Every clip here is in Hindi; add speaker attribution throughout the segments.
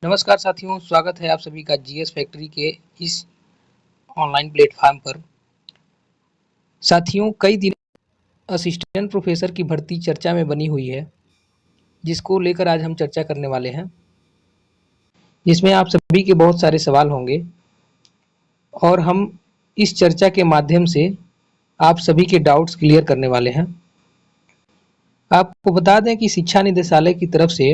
Speaker 1: नमस्कार साथियों, स्वागत है आप सभी का जीएस फैक्ट्री के इस ऑनलाइन प्लेटफॉर्म पर। साथियों, कई दिन असिस्टेंट प्रोफेसर की भर्ती चर्चा में बनी हुई है, जिसको लेकर आज हम चर्चा करने वाले हैं, जिसमें आप सभी के बहुत सारे सवाल होंगे और हम इस चर्चा के माध्यम से आप सभी के डाउट्स क्लियर करने वाले हैं। आपको बता दें कि शिक्षा निदेशालय की तरफ से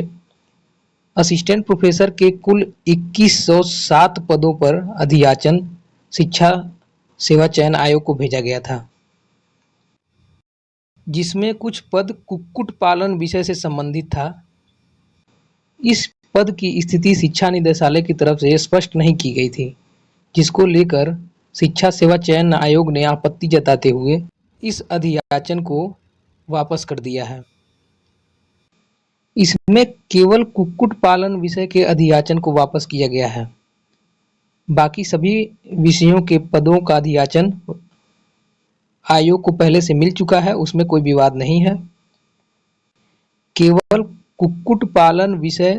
Speaker 1: असिस्टेंट प्रोफेसर के कुल 2107 पदों पर अधियाचन शिक्षा सेवा चयन आयोग को भेजा गया था, जिसमें कुछ पद कुक्कुट पालन विषय से संबंधित था। इस पद की स्थिति शिक्षा निदेशालय की तरफ से स्पष्ट नहीं की गई थी, जिसको लेकर शिक्षा सेवा चयन आयोग ने आपत्ति जताते हुए इस अधियाचन को वापस कर दिया है। इसमें केवल कुक्कुट पालन विषय के अधियाचन को वापस किया गया है। बाकी सभी विषयों के पदों का अधियाचन आयोग को पहले से मिल चुका है, उसमें कोई विवाद नहीं है। केवल कुक्कुट पालन विषय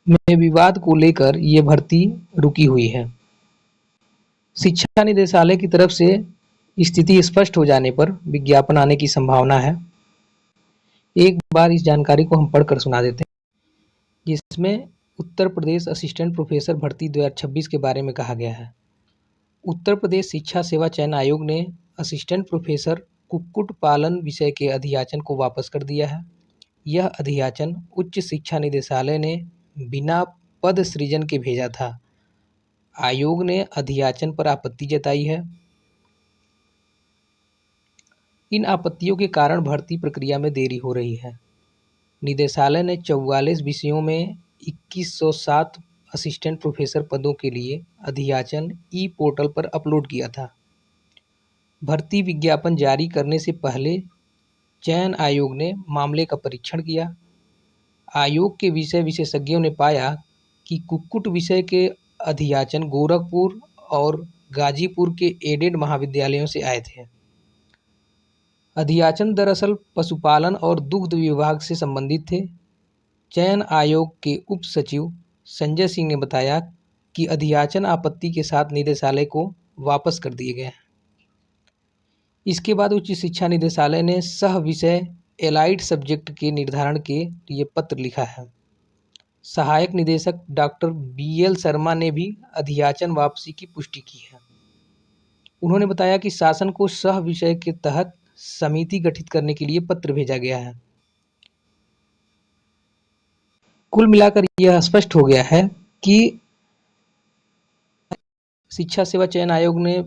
Speaker 1: में विवाद को लेकर ये भर्ती रुकी हुई है। शिक्षा निदेशालय की तरफ से स्थिति स्पष्ट हो जाने पर विज्ञापन आने की संभावना है। एक बार इस जानकारी को हम पढ़कर सुना देते हैं, जिसमें उत्तर प्रदेश असिस्टेंट प्रोफेसर भर्ती 2026 के बारे में कहा गया है। उत्तर प्रदेश शिक्षा सेवा चयन आयोग ने असिस्टेंट प्रोफेसर कुक्कुट पालन विषय के अधियाचन को वापस कर दिया है। यह अधियाचन उच्च शिक्षा निदेशालय ने बिना पद सृजन के भेजा था। आयोग ने अधियाचन पर आपत्ति जताई है। इन आपत्तियों के कारण भर्ती प्रक्रिया में देरी हो रही है। निदेशालय ने 44 विषयों में 2107 असिस्टेंट प्रोफेसर पदों के लिए अधियाचन ई पोर्टल पर अपलोड किया था। भर्ती विज्ञापन जारी करने से पहले चयन आयोग ने मामले का परीक्षण किया। आयोग के विषय विशेषज्ञों ने पाया कि कुक्कुट विषय के अधियाचन गोरखपुर और गाजीपुर के एडेड महाविद्यालयों से आए थे। अधियाचन दरअसल पशुपालन और दुग्ध विभाग से संबंधित थे। चयन आयोग के उप सचिव संजय सिंह ने बताया कि अधियाचन आपत्ति के साथ निदेशालय को वापस कर दिए गए। इसके बाद उच्च शिक्षा निदेशालय ने सह विषय एलाइड सब्जेक्ट के निर्धारण के लिए पत्र लिखा है। सहायक निदेशक डॉक्टर BL शर्मा ने भी अधियाचन वापसी की पुष्टि की है। उन्होंने बताया कि शासन को सह विषय के तहत समिति गठित करने के लिए पत्र भेजा गया है। कुल मिलाकर यह स्पष्ट हो गया है कि शिक्षा सेवा चयन आयोग ने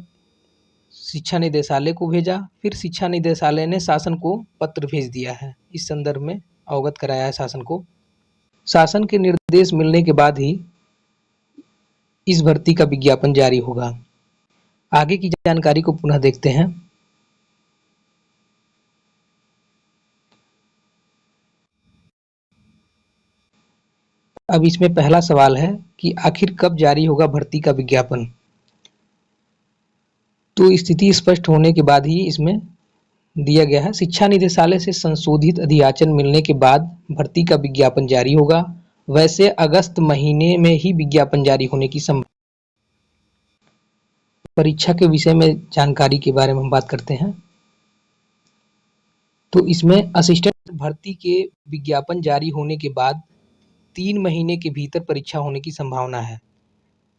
Speaker 1: शिक्षा निदेशालय को भेजा, फिर शिक्षा निदेशालय ने शासन को पत्र भेज दिया है। इस संदर्भ में अवगत कराया है शासन को। शासन के निर्देश मिलने के बाद ही इस भर्ती का विज्ञापन जारी होगा। आगे की जानकारी को पुनः देखते हैं। अब इसमें पहला सवाल है कि आखिर कब जारी होगा भर्ती का विज्ञापन। तो स्थिति स्पष्ट होने के बाद ही इसमें दिया गया है। शिक्षा निदेशालय से संशोधित अधियाचन मिलने के बाद भर्ती का विज्ञापन जारी होगा। वैसे अगस्त महीने में ही विज्ञापन जारी होने की संभावना। परीक्षा के विषय में जानकारी के बारे में हम बात करते हैं। तो इसमें असिस्टेंट भर्ती के विज्ञापन जारी होने के बाद 3 महीने के भीतर परीक्षा होने की संभावना है।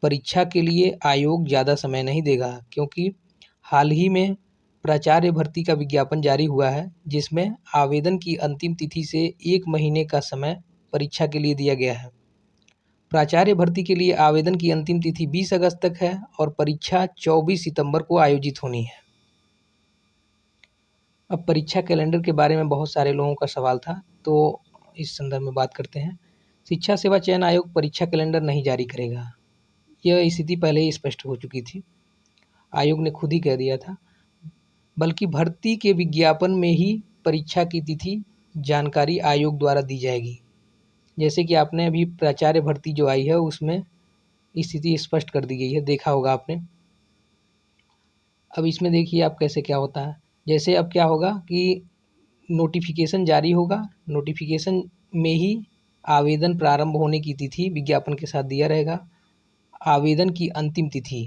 Speaker 1: परीक्षा के लिए आयोग ज़्यादा समय नहीं देगा, क्योंकि हाल ही में प्राचार्य भर्ती का विज्ञापन जारी हुआ है, जिसमें आवेदन की अंतिम तिथि से 1 महीने का समय परीक्षा के लिए दिया गया है। प्राचार्य भर्ती के लिए आवेदन की अंतिम तिथि 20 अगस्त तक है और परीक्षा 24 सितंबर को आयोजित होनी है। अब परीक्षा कैलेंडर के बारे में बहुत सारे लोगों का सवाल था, तो इस संदर्भ में बात करते हैं। शिक्षा सेवा चयन आयोग परीक्षा कैलेंडर नहीं जारी करेगा। यह स्थिति पहले ही स्पष्ट हो चुकी थी, आयोग ने खुद ही कह दिया था। बल्कि भर्ती के विज्ञापन में ही परीक्षा की तिथि जानकारी आयोग द्वारा दी जाएगी। जैसे कि आपने अभी प्राचार्य भर्ती जो आई है उसमें स्थिति स्पष्ट कर दी गई है, देखा होगा आपने। अब इसमें देखिए आप कैसे क्या होता है। जैसे अब क्या होगा कि नोटिफिकेशन जारी होगा, नोटिफिकेशन में ही आवेदन प्रारंभ होने की तिथि विज्ञापन के साथ दिया रहेगा। आवेदन की अंतिम तिथि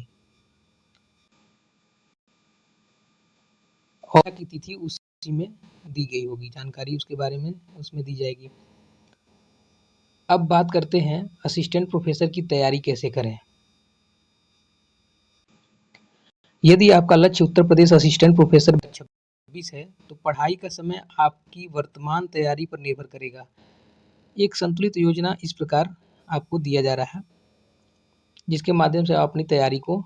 Speaker 1: और की तिथि उसी में दी गई होगी, जानकारी उसके बारे में उसमें दी जाएगी। अब बात करते हैं असिस्टेंट प्रोफेसर की तैयारी कैसे करें। यदि आपका लक्ष्य उत्तर प्रदेश असिस्टेंट प्रोफेसर 2026 है तो पढ़ाई का समय आपकी वर्तमान तैयारी पर निर्भर करेगा। एक संतुलित योजना इस प्रकार आपको दिया जा रहा है जिसके माध्यम से आप अपनी तैयारी को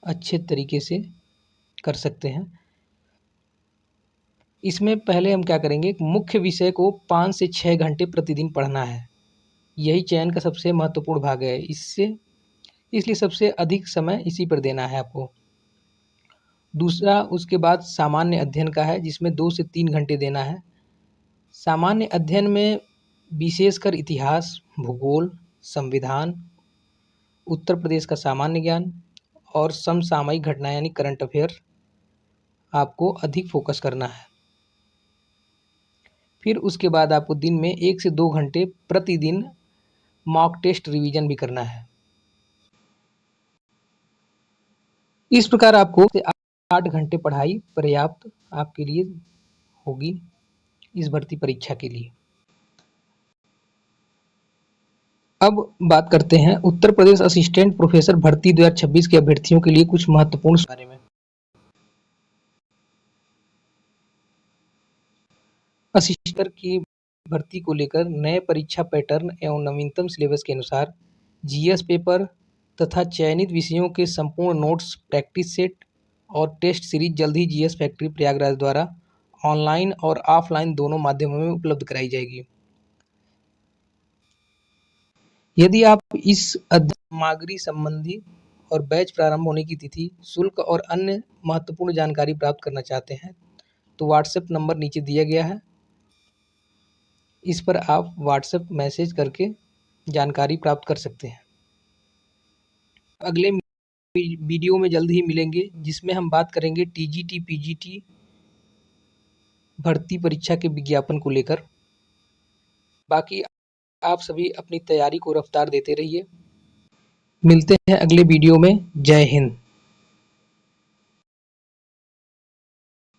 Speaker 1: अच्छे तरीके से कर सकते हैं। इसमें पहले हम क्या करेंगे, एक मुख्य विषय को 5 से 6 घंटे प्रतिदिन पढ़ना है। यही चयन का सबसे महत्वपूर्ण भाग है। इसलिए सबसे अधिक समय इसी पर देना है आपको। दूसरा उसके बाद सामान्य अध्ययन का है जिसमें 2 से 3 घंटे देना है। सामान्य अध्ययन में विशेषकर इतिहास, भूगोल, संविधान, उत्तर प्रदेश का सामान्य ज्ञान और समसामयिक घटनाएं यानी करंट अफेयर आपको अधिक फोकस करना है। फिर उसके बाद आपको दिन में 1 से 2 घंटे प्रतिदिन मॉक टेस्ट रिवीजन भी करना है। इस प्रकार आपको 8 घंटे पढ़ाई पर्याप्त आपके लिए होगी इस भर्ती परीक्षा के लिए। अब बात करते हैं उत्तर प्रदेश असिस्टेंट प्रोफेसर भर्ती 2026 के अभ्यर्थियों के लिए कुछ महत्वपूर्ण बारे में। असिस्टेंट की भर्ती को लेकर नए परीक्षा पैटर्न एवं नवीनतम सिलेबस के अनुसार जीएस पेपर तथा चयनित विषयों के संपूर्ण नोट्स, प्रैक्टिस सेट और टेस्ट सीरीज जल्द ही जीएस फैक्ट्री प्रयागराज द्वारा ऑनलाइन और ऑफलाइन दोनों माध्यमों में उपलब्ध कराई जाएगी। यदि आप इस सामग्री संबंधी और बैच प्रारंभ होने की तिथि, शुल्क और अन्य महत्वपूर्ण जानकारी प्राप्त करना चाहते हैं तो व्हाट्सएप नंबर नीचे दिया गया है। इस पर आप व्हाट्सएप मैसेज करके जानकारी प्राप्त कर सकते हैं। अगले वीडियो में जल्द ही मिलेंगे जिसमें हम बात करेंगे टीजीटी पीजीटी भर्ती परीक्षा के विज्ञापन को लेकर। बाकी आप सभी अपनी तैयारी को रफ्तार देते रहिए। मिलते हैं अगले वीडियो में। जय हिंद।